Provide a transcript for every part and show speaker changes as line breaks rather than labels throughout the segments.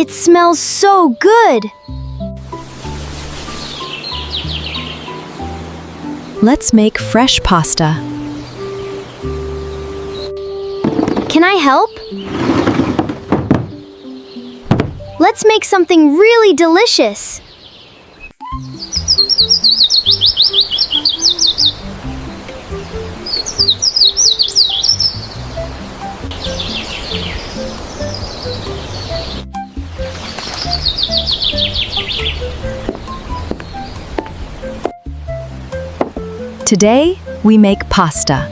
It smells so good!
Let's make fresh pasta.
Can I help? Let's make something really delicious.
Today, we make pasta.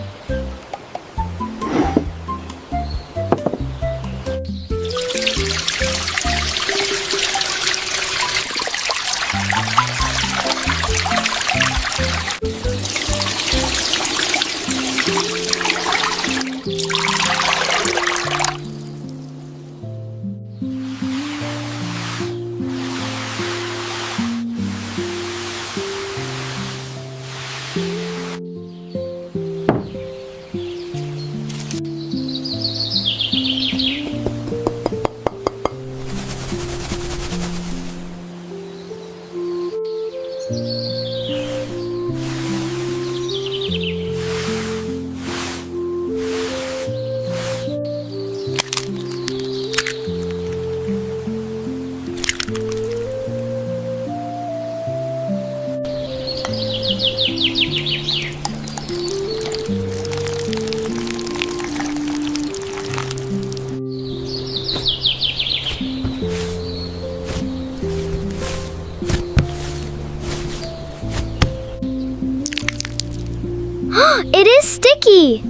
It is sticky!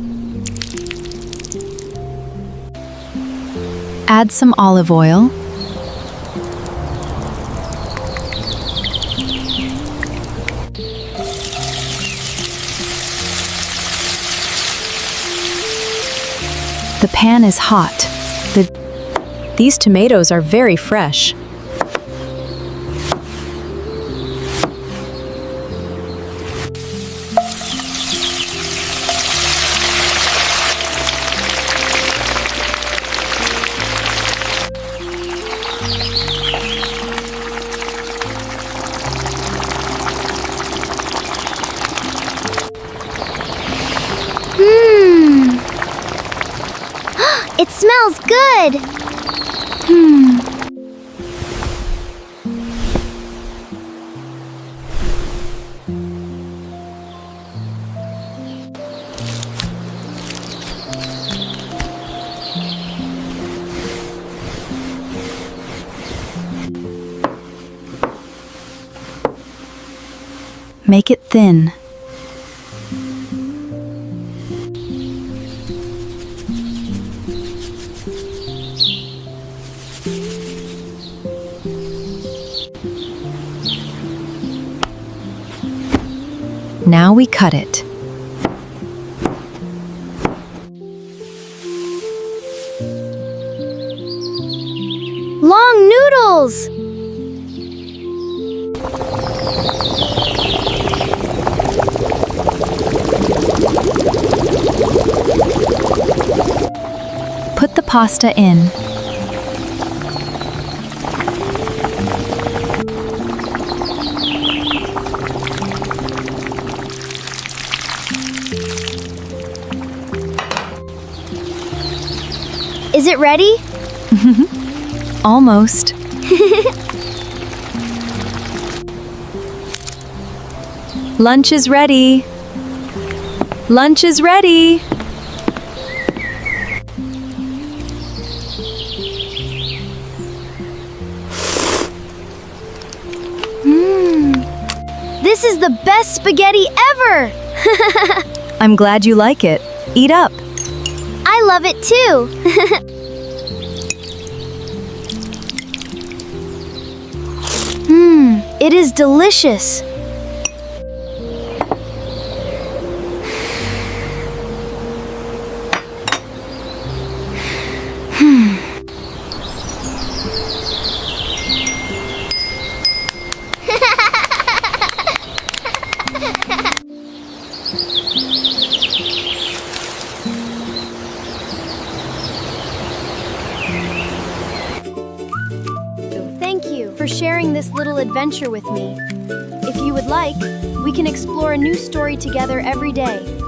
Add some olive oil. The pan is hot. These tomatoes are very fresh.
It smells good!
Make it thin. Now we cut it.
Long noodles!
Put the pasta in.
Is it ready?
Almost. Lunch is ready. Lunch is ready.
This is the best spaghetti ever!
I'm glad you like it. Eat up.
I love it too! It is delicious! sharing this little adventure with me. If you would like, we can explore a new story together every day.